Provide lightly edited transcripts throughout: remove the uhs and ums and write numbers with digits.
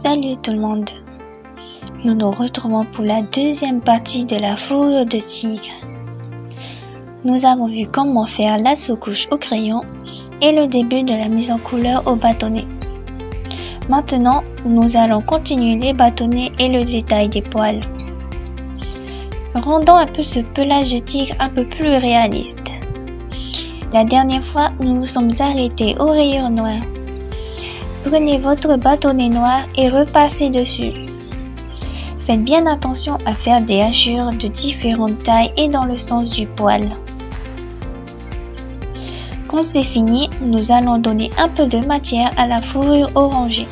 Salut tout le monde! Nous nous retrouvons pour la deuxième partie de la fourrure de tigre. Nous avons vu comment faire la sous-couche au crayon et le début de la mise en couleur au bâtonnet. Maintenant, nous allons continuer les bâtonnets et le détail des poils. Rendons un peu ce pelage de tigre un peu plus réaliste. La dernière fois, nous nous sommes arrêtés aux rayures noires. Prenez votre bâtonnet noir et repassez dessus. Faites bien attention à faire des hachures de différentes tailles et dans le sens du poil. Quand c'est fini, nous allons donner un peu de matière à la fourrure orangée.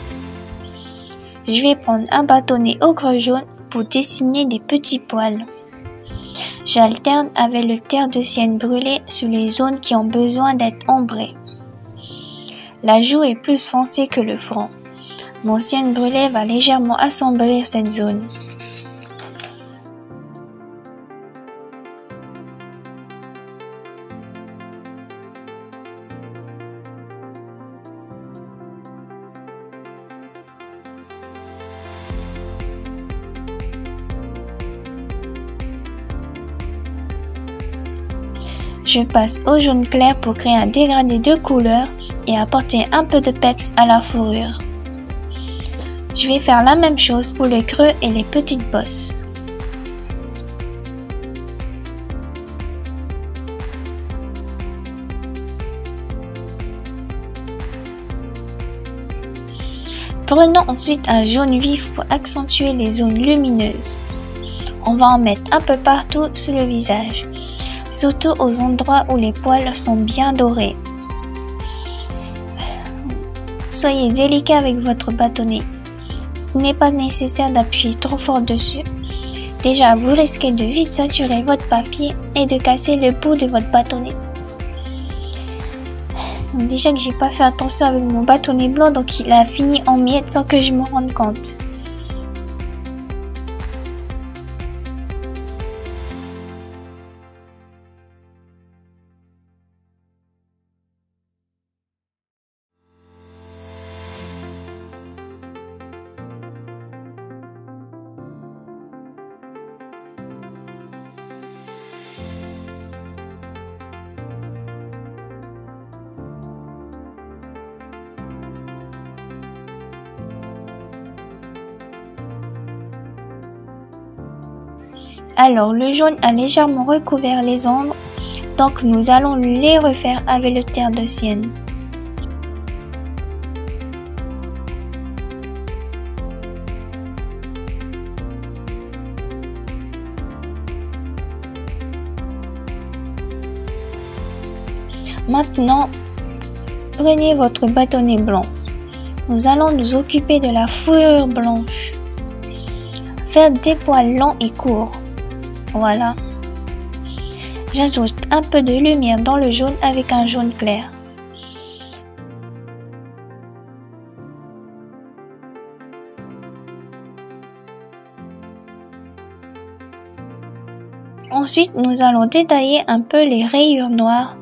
Je vais prendre un bâtonnet ocre jaune pour dessiner des petits poils. J'alterne avec le terre de sienne brûlé sur les zones qui ont besoin d'être ombrées. La joue est plus foncée que le front. Mon sienne brûlé va légèrement assombrir cette zone. Je passe au jaune clair pour créer un dégradé de couleur et apporter un peu de peps à la fourrure. Je vais faire la même chose pour le creux et les petites bosses. Prenons ensuite un jaune vif pour accentuer les zones lumineuses. On va en mettre un peu partout sur le visage, surtout aux endroits où les poils sont bien dorés. Soyez délicat avec votre bâtonnet. Ce n'est pas nécessaire d'appuyer trop fort dessus. Déjà, vous risquez de vite saturer votre papier et de casser le bout de votre bâtonnet. Déjà que j'ai pas fait attention avec mon bâtonnet blanc, donc il a fini en miettes sans que je me rende compte. Alors, le jaune a légèrement recouvert les ombres, donc nous allons les refaire avec le terre de sienne. Maintenant, prenez votre bâtonnet blanc. Nous allons nous occuper de la fourrure blanche. Faire des poils longs et courts. Voilà. J'ajoute un peu de lumière dans le jaune avec un jaune clair. Ensuite, nous allons détailler un peu les rayures noires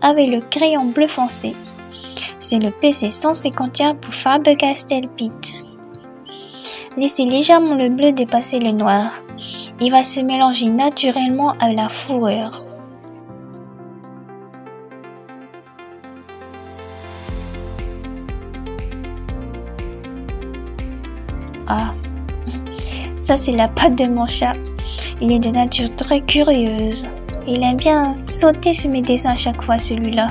avec le crayon bleu foncé. C'est le PC 151 pour Faber-Castell Pitt. Laissez légèrement le bleu dépasser le noir. Il va se mélanger naturellement à la fourrure. Ah, ça c'est la patte de mon chat. Il est de nature très curieuse. Il aime bien sauter sur mes dessins à chaque fois, celui-là.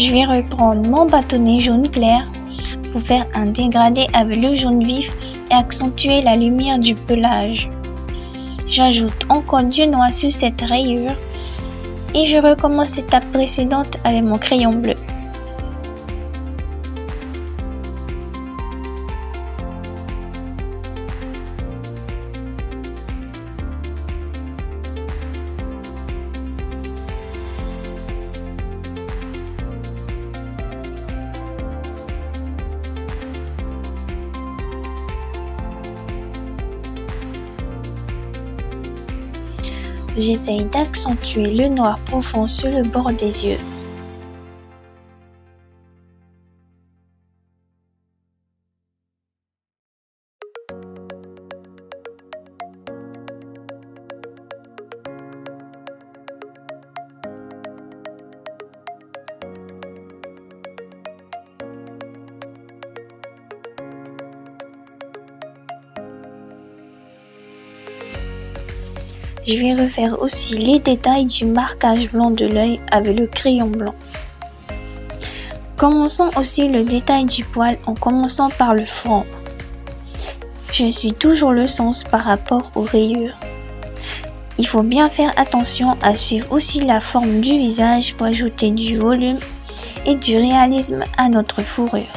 Je vais reprendre mon bâtonnet jaune clair pour faire un dégradé avec le jaune vif et accentuer la lumière du pelage. J'ajoute encore du noir sur cette rayure et je recommence l'étape précédente avec mon crayon bleu. j'essaye d'accentuer le noir profond sur le bord des yeux. Je vais refaire aussi les détails du marquage blanc de l'œil avec le crayon blanc. Commençons aussi le détail du poil en commençant par le front. Je suis toujours le sens par rapport aux rayures. Il faut bien faire attention à suivre aussi la forme du visage pour ajouter du volume et du réalisme à notre fourrure.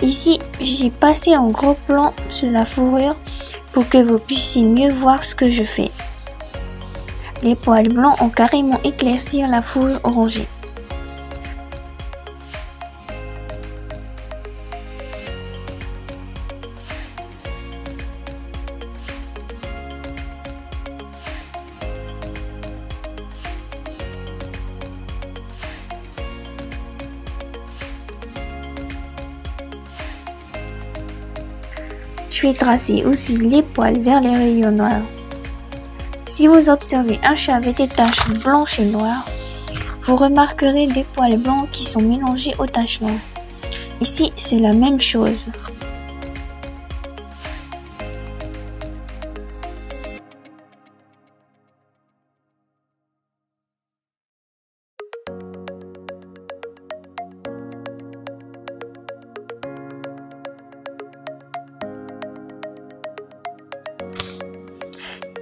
Ici, j'ai passé en gros plan sur la fourrure pour que vous puissiez mieux voir ce que je fais. Les poils blancs ont carrément éclairci la fourrure orangée. Je vais tracer aussi les poils vers les rayons noirs. Si vous observez un chat avec des taches blanches et noires, vous remarquerez des poils blancs qui sont mélangés aux taches noires. Ici, c'est la même chose.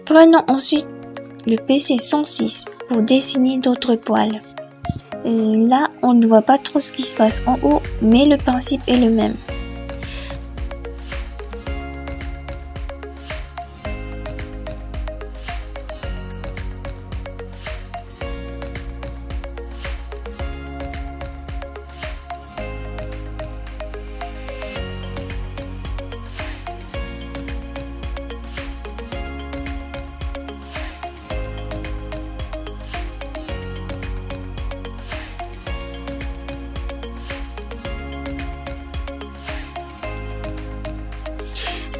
Prenons ensuite le PC 106 pour dessiner d'autres poils. Là, on ne voit pas trop ce qui se passe en haut, mais le principe est le même.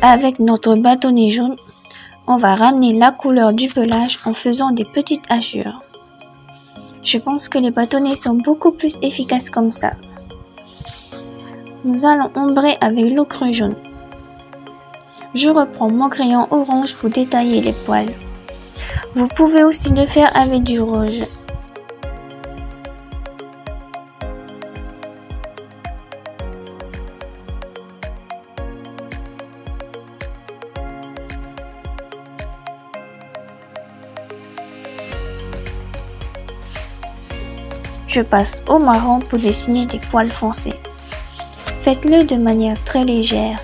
Avec notre bâtonnet jaune, on va ramener la couleur du pelage en faisant des petites hachures. Je pense que les bâtonnets sont beaucoup plus efficaces comme ça. Nous allons ombrer avec l'ocre jaune. Je reprends mon crayon orange pour détailler les poils. Vous pouvez aussi le faire avec du rouge. Je passe au marron pour dessiner des poils foncés. Faites-le de manière très légère.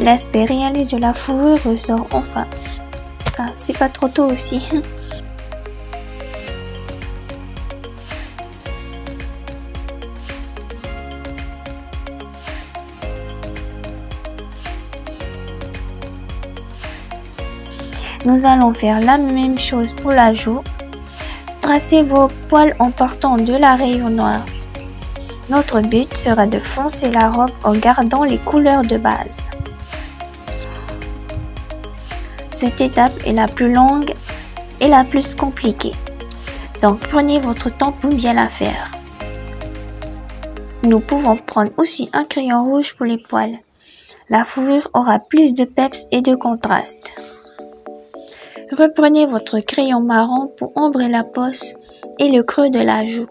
L'aspect réaliste de la fourrure ressort enfin. Ah, c'est pas trop tôt aussi. Nous allons faire la même chose pour la joue. Tracez vos poils en partant de la rayon noire. Notre but sera de foncer la robe en gardant les couleurs de base. Cette étape est la plus longue et la plus compliquée. Donc prenez votre temps pour bien la faire. Nous pouvons prendre aussi un crayon rouge pour les poils. La fourrure aura plus de peps et de contraste. Reprenez votre crayon marron pour ombrer la poche et le creux de la joue.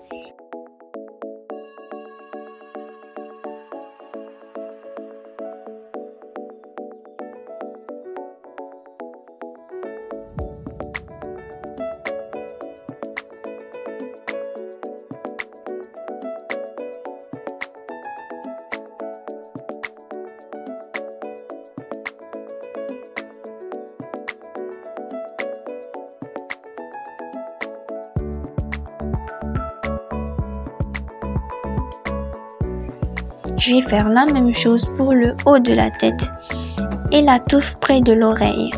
Je vais faire la même chose pour le haut de la tête et la touffe près de l'oreille.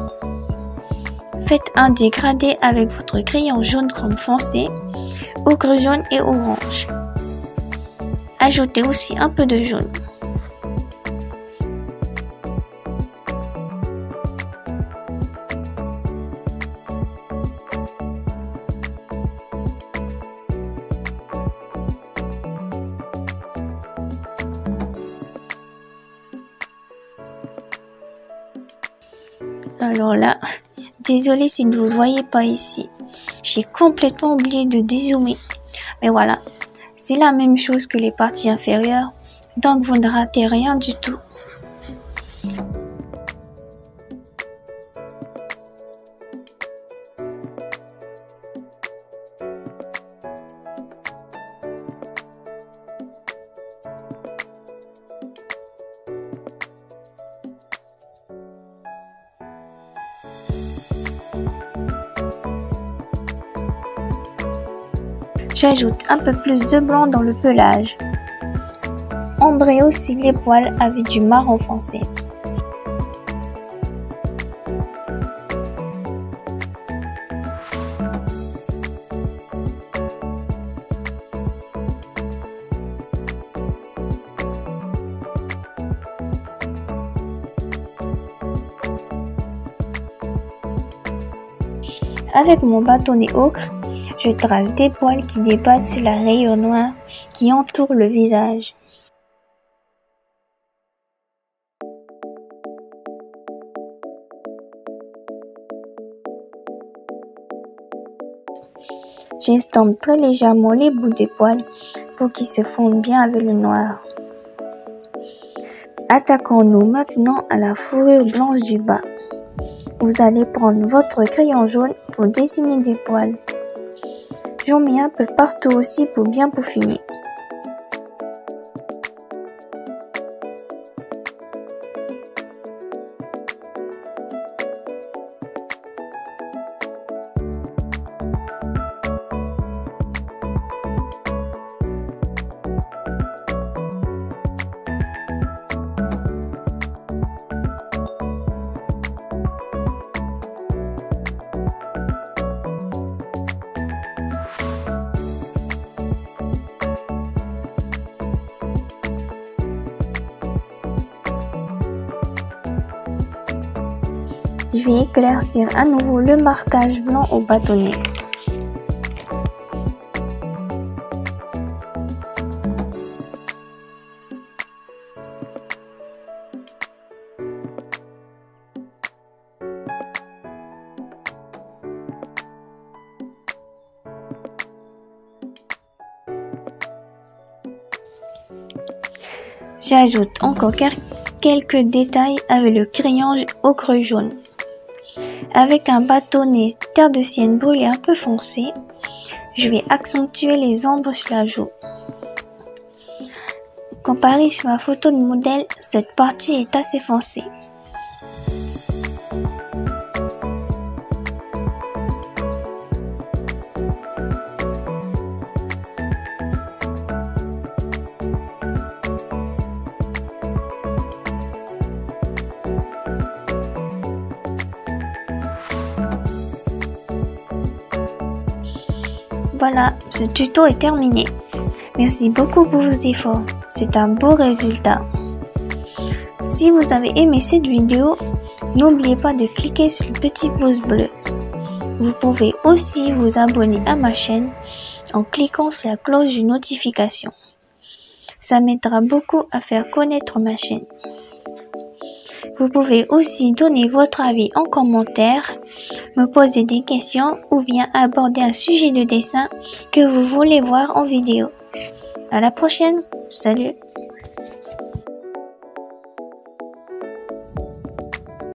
Faites un dégradé avec votre crayon jaune chrome foncé, ochre jaune et orange. Ajoutez aussi un peu de jaune. Alors là, désolé si vous ne voyez pas ici. J'ai complètement oublié de dézoomer. Mais voilà, c'est la même chose que les parties inférieures, donc vous ne ratez rien du tout. J'ajoute un peu plus de blanc dans le pelage. Ombrez aussi les poils avec du marron foncé. Avec mon bâtonnet ocre, je trace des poils qui dépassent sur la rayure noire qui entoure le visage. J'estompe très légèrement les bouts des poils pour qu'ils se fondent bien avec le noir. Attaquons-nous maintenant à la fourrure blanche du bas. Vous allez prendre votre crayon jaune pour dessiner des poils. J'en mets un peu partout aussi pour bien peaufiner. Je vais éclaircir à nouveau le marquage blanc au bâtonnet. J'ajoute encore quelques détails avec le crayon ocre jaune. Avec un bâtonnet terre de sienne brûlé un peu foncé, je vais accentuer les ombres sur la joue. Comparé sur ma photo de modèle, cette partie est assez foncée. Voilà, ce tuto est terminé. Merci beaucoup pour vos efforts. C'est un beau résultat. Si vous avez aimé cette vidéo, n'oubliez pas de cliquer sur le petit pouce bleu. Vous pouvez aussi vous abonner à ma chaîne en cliquant sur la cloche de notification. Ça m'aidera beaucoup à faire connaître ma chaîne. Vous pouvez aussi donner votre avis en commentaire, me poser des questions ou bien aborder un sujet de dessin que vous voulez voir en vidéo. À la prochaine, salut!